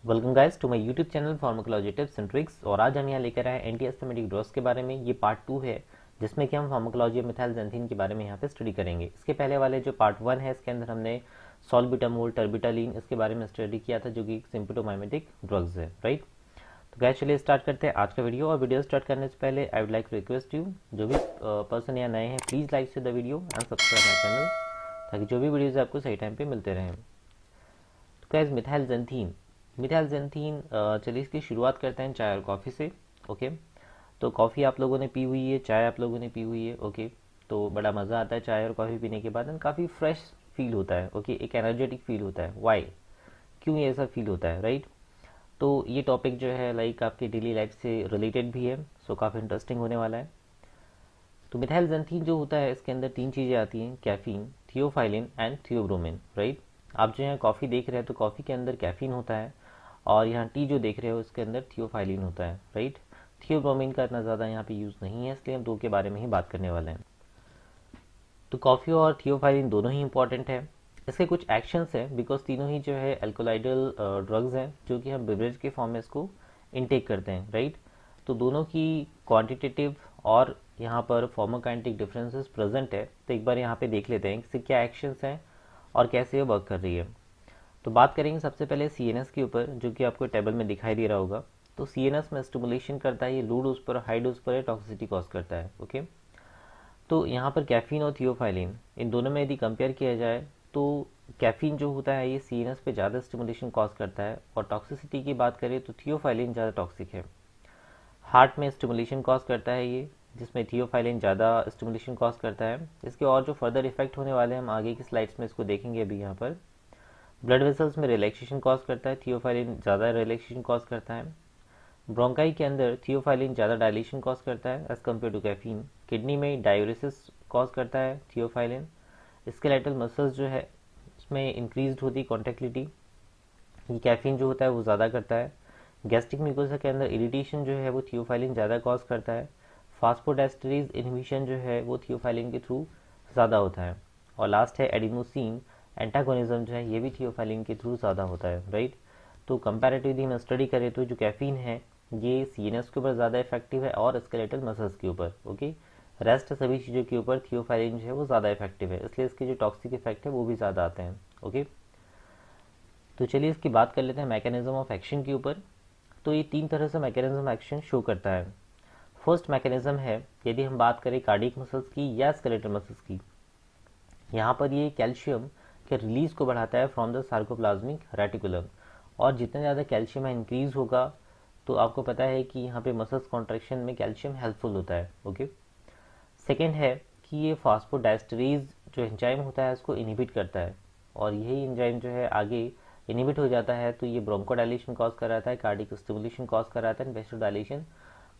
Welcome guys to my YouTube channel pharmacology tips and tricks. और आज हम यहाँ लेकर आए एंटी एस्थेमेटिक ड्रग्स के बारे में। ये पार्ट 2 है जिसमें कि हम फार्माकोलॉजी ऑफ मिथाइलजेंथीन के बारे में यहाँ पे स्टडी करेंगे। इसके पहले वाले जो पार्ट 1 है इसके अंदर हमने सॉल्बिटामोल, टर्बिटालिन इसके बारे में स्टडी किया था, जो कि सिम्पटोमाइमेटिक ड्रग्स है, राइट। तो गाइस चलिए स्टार्ट करते हैं आज का वीडियो। और वीडियो स्टार्ट करने से पहले I would like to request you, जो भी पर्सन यहाँ नए हैं, please like to the video and subscribe my channel, ताकि जो भी वीडियोज़ आपको सही टाइम पे मिलते रहें। तो गाइस मिथाइलजेंथीन चलिए इसकी शुरुआत करते हैं चाय और कॉफ़ी से। ओके, तो कॉफ़ी आप लोगों ने पी हुई है, चाय आप लोगों ने पी हुई है। ओके, तो बड़ा मज़ा आता है चाय और कॉफ़ी पीने के बाद, काफ़ी फ्रेश फील होता है। ओके, एक एनर्जेटिक फील होता है। वाई, क्यों ये ऐसा फील होता है, राइट। तो ये टॉपिक जो है लाइक आपकी डेली लाइफ से रिलेटेड भी है, सो काफ़ी इंटरेस्टिंग होने वाला है। तो मिथाइलजेंथीन जो होता है इसके अंदर तीन चीज़ें आती हैं, caffeine, theophylline and theobromine, right. आप जो यहाँ कॉफ़ी देख रहे हैं तो कॉफ़ी के अंदर कैफीन होता है, और यहाँ टी जो देख रहे हो उसके अंदर थियोफाइलिन होता है, राइट। थियोब्रोमिन का इतना ज़्यादा यहाँ पे यूज़ नहीं है, इसलिए हम दो के बारे में ही बात करने वाले हैं। तो कॉफ़ी और थियोफाइलिन दोनों ही इंपॉर्टेंट है। इसके कुछ एक्शंस हैं, बिकॉज तीनों ही जो है एल्कोलाइडल ड्रग्स हैं, जो कि हम बेवरेज के फॉर्म में इसको इनटेक करते हैं, राइट। तो दोनों की क्वांटिटेटिव और यहाँ पर फार्माकाइनेटिक डिफरेंसेस प्रेजेंट है। तो एक बार यहाँ पे देख लेते हैं इससे क्या एक्शंस हैं और कैसे ये वर्क कर रही है। तो बात करेंगे सबसे पहले सीएनएस के ऊपर, जो कि आपको टेबल में दिखाई दे रहा होगा। तो सीएनएस में स्टिमुलेशन करता है, ये लो डोज पर, हाई डोज पर टॉक्सिसिटी कॉज करता है। ओके, तो यहाँ पर कैफीन और थियोफाइलिन इन दोनों में यदि कंपेयर किया जाए तो कैफीन जो होता है ये सीएनएस पे ज़्यादा स्टिमुलेशन कॉज करता है, और टॉक्सिसिटी की बात करें तो थियोफाइलिन ज़्यादा टॉक्सिक है। हार्ट में स्टिमुलेशन कॉज करता है ये, जिसमें थियोफाइलिन ज़्यादा स्टिमुलेशन कॉज करता है। इसके और जो फर्दर इफेक्ट होने वाले हैं हम आगे की स्लाइड्स में इसको देखेंगे अभी यहाँ पर। ब्लड वेसल्स में रिलैक्सेशन कॉज करता है, थियोफाइलिन ज़्यादा रिलैक्सेशन कॉज करता है। ब्रोंकाई के अंदर थियोफाइलिन ज़्यादा डायलेशन कॉज करता है as compare to caffeine. Kidney में डायूरेसिस कॉज करता है थियोफाइलिन। स्केलेटल मसल्स जो है उसमें इंक्रीज होती कॉन्ट्रेक्टिलिटी, ये कैफीन जो होता है वो ज़्यादा करता है। गैस्ट्रिक म्यूकोसा के अंदर इरिटेशन जो है वो थियोफाइलिन ज़्यादा कॉज करता है। फास्फोडाइस्टरेज इनहिबिशन जो है वो थियोफाइलिन के थ्रू ज़्यादा होता है। और लास्ट है एडिनोसिन एंटागोनिज्म, जो है ये भी थियोफाइलिन के थ्रू ज़्यादा होता है, राइट। तो कंपैरेटिवली हम स्टडी करें तो जो कैफीन है ये सीएनएस के ऊपर ज़्यादा इफेक्टिव है और स्केलेटल मसल्स के ऊपर। ओके, रेस्ट सभी चीज़ों के ऊपर थियोफाइलिन जो है वो ज़्यादा इफेक्टिव है, इसलिए इसके जो टॉक्सिक इफेक्ट है वो भी ज़्यादा आते हैं। ओके, तो चलिए इसकी बात कर लेते हैं मैकेनिज्म ऑफ एक्शन के ऊपर। तो ये तीन तरह से मैकेनिज्म एक्शन शो करता है। फर्स्ट मैकेनिज्म है, यदि हम बात करें कार्डियक मसल्स की या स्केलेटल मसल्स की, यहाँ पर ये कैल्शियम के रिलीज को बढ़ाता है फ्रॉम द सार्कोप्लाज्मिक रेटिकुलम। और जितना ज़्यादा कैल्शियम इंक्रीज होगा तो आपको पता है कि यहाँ पे मसल्स कॉन्ट्रैक्शन में कैल्शियम हेल्पफुल होता है। ओके, सेकेंड है कि ये फास्फोडाइस्टरेज जो एंजाइम होता है इसको इनहिबिट करता है, और यही एंजाइम जो है आगे इनहिबिट हो जाता है तो ये ब्रोंकोडाइलेशन कॉज कराता है, कार्डिक स्टिमुलेशन कॉज कराता है, वेसोडाइलेशन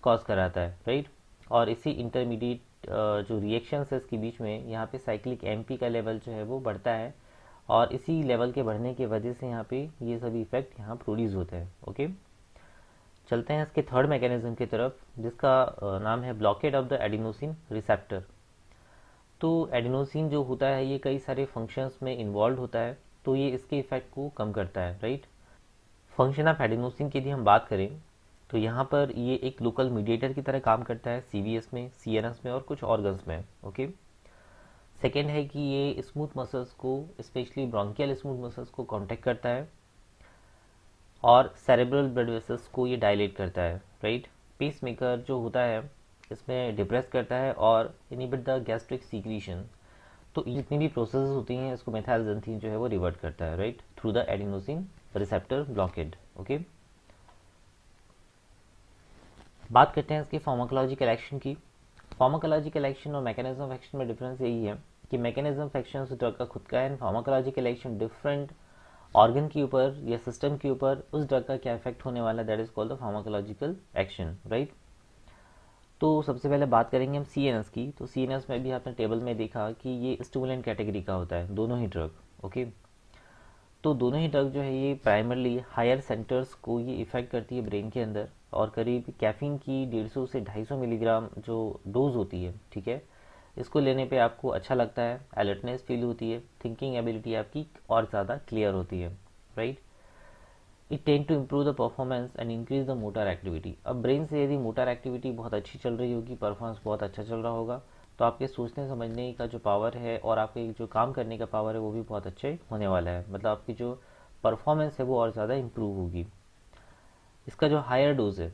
कॉज कराता है, राइट। और इसी इंटरमीडिएट जो रिएक्शंस है इसके बीच में यहाँ पे साइक्लिक एमपी का लेवल जो है वो बढ़ता है, और इसी लेवल के बढ़ने की वजह से यहाँ पे ये सभी इफेक्ट यहाँ प्रोड्यूस होते हैं। ओके, चलते हैं इसके थर्ड मैकेनिज्म की तरफ, जिसका नाम है blockade of the adenosine receptor. तो एडिनोसिन जो होता है ये कई सारे फंक्शंस में इन्वॉल्व होता है, तो ये इसके इफेक्ट को कम करता है, राइट। फंक्शन ऑफ एडिनोसिन की यदि हम बात करें तो यहाँ पर ये एक लोकल मीडिएटर की तरह काम करता है सीवीएस में, सीएनएस में और कुछ ऑर्गन्स में। ओके, सेकेंड है कि ये स्मूथ मसल्स को, स्पेशली ब्रोंकियल स्मूथ मसल्स को कॉन्टैक्ट करता है, और सेरेब्रल ब्लड वेसल्स को ये डायलेट करता है, राइट। पेस मेकर जो होता है इसमें डिप्रेस करता है और इनहिबिट द गैस्ट्रिक सीक्रीशन। तो जितनी भी प्रोसेस होती हैं इसको मेथाइलजेंथीन जो है वो रिवर्ट करता है, right, through the adenosine receptor blockade. Okay, बात करते हैं इसकी फार्माकोलॉजिकल एक्शन की। फार्माकोलॉजिकल एक्शन और मैकेनिज्म ऑफ एक्शन में डिफरेंस यही है कि मैकेनिज्म ऑफ एक्शन उस ड्रग का खुद का है, and pharmacological action different organ के ऊपर या सिस्टम के ऊपर उस ड्रग का क्या इफेक्ट होने वाला है, that is called the pharmacological action, right. तो सबसे पहले बात करेंगे हम सीएनएस की। तो सीएनएस में भी आपने टेबल में देखा कि ये स्टिमुलेंट कैटेगरी का होता है, दोनों ही ड्रग। ओके, तो दोनों ही ड्रग जो है ये प्राइमरली हायर सेंटर्स को ये इफेक्ट करती है ब्रेन के अंदर, और करीब कैफीन की 150 से 250 मिलीग्राम जो डोज होती है, ठीक है, इसको लेने पे आपको अच्छा लगता है, अलर्टनेस फील होती है, थिंकिंग एबिलिटी आपकी और ज़्यादा क्लियर होती है, right. It tend to improve the performance and increase the motor activity. अब ब्रेन से यदि मोटर एक्टिविटी बहुत अच्छी चल रही होगी, परफॉर्मेंस बहुत अच्छा चल रहा होगा, तो आपके सोचने समझने का जो पावर है और आपके जो काम करने का पावर है वो भी बहुत अच्छे होने वाला है। मतलब आपकी जो परफॉर्मेंस है वो और ज़्यादा इम्प्रूव होगी। इसका जो हायर डोज है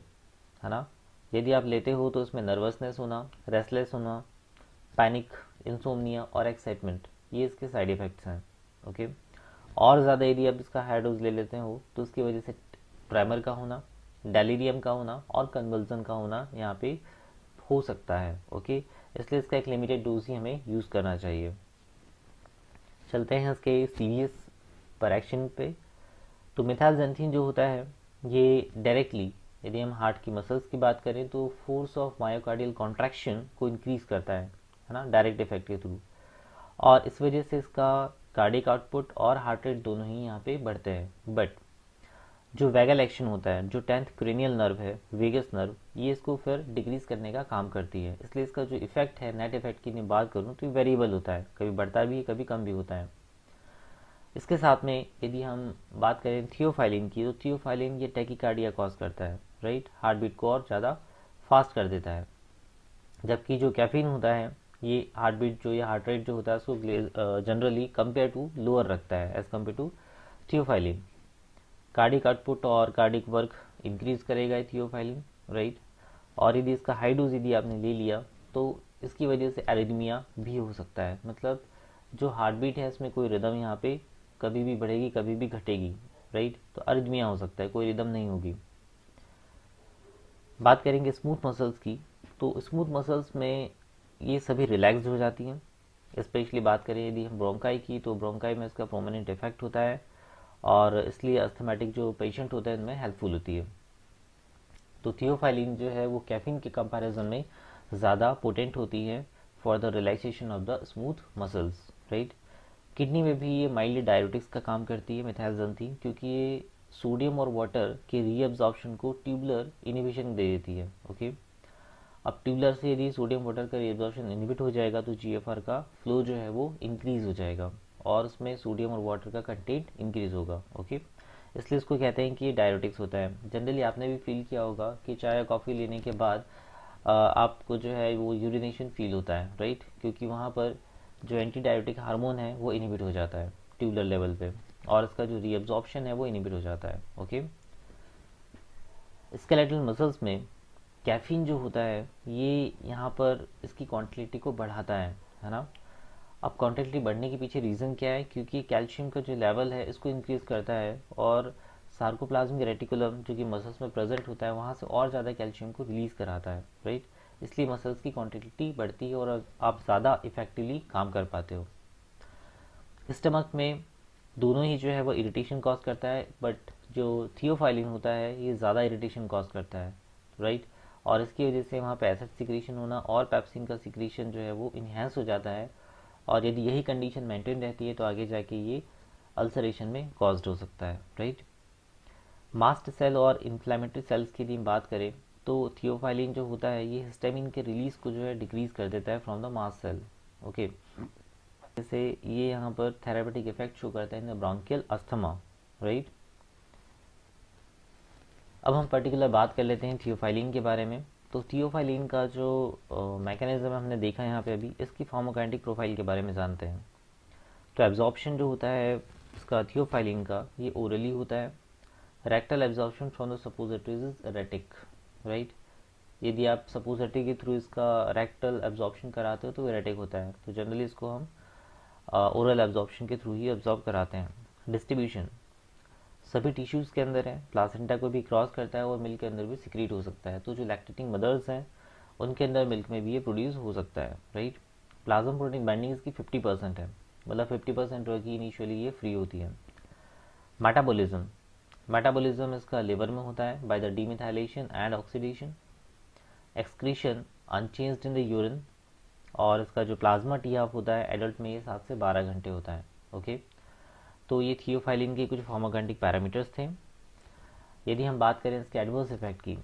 ना, यदि आप लेते हो तो इसमें नर्वसनेस होना, रेस्टलेस होना, पैनिक, इंसोमनिया और एक्साइटमेंट, ये इसके साइड इफ़ेक्ट्स हैं। ओके। और ज़्यादा यदि आप इसका हाई डोज ले लेते हो तो उसकी वजह से ट्रेमर का होना, डेलीरियम का होना और कन्वल्जन का होना यहाँ पे हो सकता है। ओके। इसलिए इसका एक लिमिटेड डोज ही हमें यूज़ करना चाहिए। चलते हैं इसके सीरियस पर एक्शन पे। तो मिथाइलजेंथिन जो होता है ये डायरेक्टली, यदि हम हार्ट की मसल्स की बात करें तो फोर्स ऑफ मायोकार्डियल कॉन्ट्रैक्शन को इंक्रीज करता है ना, डायरेक्ट इफेक्ट के थ्रू। और इस वजह से इसका कार्डियक आउटपुट और हार्ट रेट दोनों ही यहाँ पे बढ़ते हैं। बट जो वैगल एक्शन होता है, जो 10th क्रेनियल नर्व है, वेगस नर्व, ये इसको फिर डिक्रीज करने का काम करती है। इसलिए इसका जो इफेक्ट है, नेट इफेक्ट की मैं बात करूँ तो वेरिएबल होता है, कभी बढ़ता भी है कभी कम भी होता है। इसके साथ में यदि हम बात करें थियोफाइलिन की, तो थियोफाइलिन ये टैकीकार्डिया कॉज करता है, राइट, हार्ट बीट को और ज़्यादा फास्ट कर देता है। जबकि जो कैफीन होता है ये हार्ट बीट जो, ये हार्ट रेट जो होता है उसको जनरली कंपेयर टू लोअर रखता है as compare to theophylline. Cardiac output और कार्डिक वर्क इंक्रीज करेगा थियोफाइलिन, राइट। और यदि इसका हाई डोज यदि आपने ले लिया तो इसकी वजह से एरिथमिया भी हो सकता है। मतलब जो हार्ट बीट है इसमें कोई रिदम यहाँ पे कभी भी बढ़ेगी कभी भी घटेगी, राइट, तो अरिथमिया हो सकता है, कोई रिदम नहीं होगी। बात करेंगे स्मूथ मसल्स की, तो स्मूथ मसल्स में ये सभी रिलैक्स हो जाती हैं। स्पेशली बात करें यदि हम ब्रोंकाई की, तो ब्रोंकाई में इसका प्रोमिनेंट इफेक्ट होता है और इसलिए अस्थमेटिक जो पेशेंट होता है इनमें हेल्पफुल होती है। तो थियोफाइलिन जो है वो कैफीन के कंपैरिजन में ज़्यादा पोटेंट होती है for the relaxation of the smooth muscles, right. Kidney में भी ये माइल्ड डायरेटिक्स का काम करती है मिथाइलजेंथिन, क्योंकि ये सोडियम और वाटर के रीअब्जॉर्प्शन को ट्यूबुलर इनिबिशन दे देती है। ओके। अब ट्यूबुलर से यदि सोडियम वाटर का रीअब्जॉर्प्शन इनिबिट हो जाएगा तो जीएफआर का फ्लो जो है वो इंक्रीज हो जाएगा और उसमें सोडियम और वाटर का कंटेंट इंक्रीज होगा। ओके। इसलिए इसको कहते हैं कि ये डायरेटिक्स होता है। जनरली आपने भी फील किया होगा कि चाय या कॉफ़ी लेने के बाद आपको जो है वो यूरिनेशन फील होता है, राइट, क्योंकि वहाँ पर जो एंटी डायरेटिक हार्मोन है वो इनिबिट हो जाता है ट्यूबुलर लेवल पे और इसका जो रीअब्जॉर्प्शन है वो इनिबिट हो जाता है। ओके। स्केलेटल मसल्स में कैफीन जो होता है ये यहाँ पर इसकी क्वांटिटी को बढ़ाता है ना। अब क्वांटिटी बढ़ने के पीछे रीज़न क्या है, क्योंकि कैल्शियम का जो लेवल है इसको इंक्रीज़ करता है और सार्कोप्लाज्मिक रेटिकुलम जो कि मसल्स में प्रेजेंट होता है वहाँ से और ज़्यादा कैल्शियम को रिलीज़ कराता है, राइट। इसलिए मसल्स की क्वांटिटी बढ़ती है और आप ज़्यादा इफेक्टिवली काम कर पाते हो। स्टमक में दोनों ही जो है वो इरिटेशन कॉज करता है, बट जो थियोफाइलिन होता है ये ज़्यादा इरिटेशन कॉज करता है, राइट। और इसकी वजह से वहाँ पे एसिड सिक्रीशन होना और पेप्सिन का सिक्रीशन जो है वो इन्हेंस हो जाता है और यदि यही कंडीशन मेंटेन रहती है तो आगे जाके ये अल्सरेशन में कॉज्ड हो सकता है, राइट। मास्ट सेल और इन्फ्लेमेटरी सेल्स की यदि हम बात करें तो थियोफाइलिन जो होता है ये हिस्टामिन के रिलीज को जो है डिक्रीज कर देता है from the mast cell. Okay. जैसे ये यहाँ पर थेरापेटिक इफेक्ट शो करता है in the bronchial asthma, right. अब हम पर्टिकुलर बात कर लेते हैं थियोफाइलिन के बारे में। तो थियोफाइलिन का जो मैकेनिज्म हमने देखा यहाँ पे अभी, इसकी फार्माकोकाइनेटिक प्रोफाइल के बारे में जानते हैं। तो एब्जॉर्प्शन जो होता है इसका थियोफाइलिन का ये ओरली होता है। Rectal absorption from the suppositories is erratic, right. यदि आप सपोजिटरी के थ्रू इसका रेक्टल एब्जॉर्प्शन कराते हो तो एरेटिक होता है। तो जनरली इसको हम ओरल एब्जॉर्प्शन के थ्रू ही एब्जॉर्ब कराते हैं। डिस्ट्रीब्यूशन सभी टिश्यूज़ के अंदर है, प्लासेंटा को भी क्रॉस करता है और मिल्क के अंदर भी सिक्रीट हो सकता है। तो जो लैक्टेटिंग मदर्स हैं उनके अंदर मिल्क में भी ये प्रोड्यूस हो सकता है, राइट। प्लाज्मा प्रोटीन बाइंडिंग इसकी 50% है, मतलब 50% की इनिशियली ये फ्री होती है। मेटाबॉलिज्म मेटाबॉलिज्म इसका लिवर में होता है by the demethylation and oxidation. Excretion unchanged in the urine और इसका जो प्लाज्मा टी हाफ होता है एडल्ट में ये 7 से 12 घंटे होता है। ओके। तो ये थियोफाइलिन के कुछ फार्माकोकाइनेटिक पैरामीटर्स थे। यदि हम बात करें इसके एडवर्स इफेक्ट की,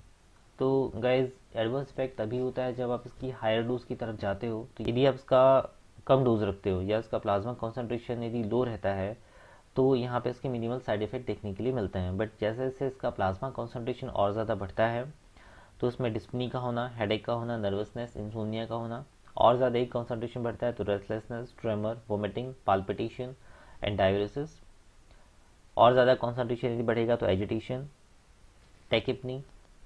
तो गाइज एडवर्स इफेक्ट तभी होता है जब आप इसकी हायर डोज की तरफ जाते हो। तो यदि आप इसका कम डोज रखते हो या इसका प्लाज्मा कॉन्सेंट्रेशन यदि लो रहता है तो यहाँ पे इसके मिनिमल साइड इफ़ेक्ट देखने के लिए मिलते हैं। बट जैसे जैसे इसका प्लाज्मा कॉन्सेंट्रेशन और ज़्यादा बढ़ता है तो उसमें डिस्पनी का होना, हेडेक का होना, नर्वसनेस, इंसोनिया का होना, और ज़्यादा एक कॉन्सेंट्रेशन बढ़ता है तो restlessness, tremor, vomiting, palpitation and diagnosis. और ज़्यादा कॉन्सेंट्रेशन यदि बढ़ेगा तो एजिटेशन, टेकिपनी,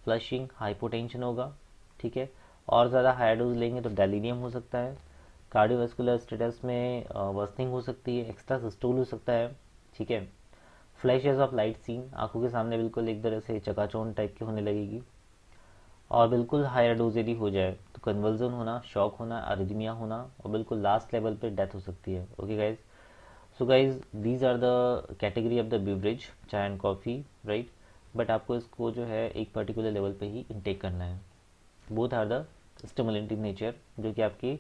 फ्लशिंग, हाइपोटेंशन होगा। ठीक है। और ज़्यादा हाई डोज लेंगे तो डेलीरियम हो सकता है, कार्डियोवास्कुलर स्टेटस में वर्सनिंग हो सकती है, एक्स्ट्रा सिस्टोल हो सकता है। ठीक है। फ्लैशेस ऑफ लाइट सीन, आंखों के सामने बिल्कुल एक तरह से चकाचौंध टाइप की होने लगेगी। और बिल्कुल हायर डोज यदि हो जाए तो कन्वर्जन होना, शॉक होना, अरिदमिया होना, और बिल्कुल लास्ट लेवल पे डेथ हो सकती है। Okay guys, so guys these are the category of the beverage, chai and coffee, right. But आपको इसको जो है एक पर्टिकुलर लेवल पे ही इनटेक करना है। Both are the stimulant in nature, जो कि आपकी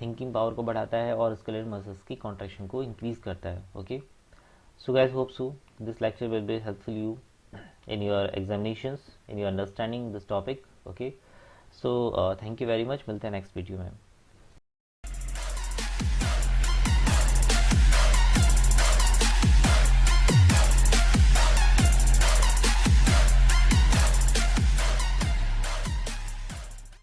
थिंकिंग पावर को बढ़ाता है और स्केलेटल मसल्स की कॉन्ट्रैक्शन को इंक्रीज करता है। Okay, so guys hope so this lecture will be helpful you in your examinations, in your understanding this topic. Okay, so thank you very much, मिलते हैं नेक्स्ट वीडियो में।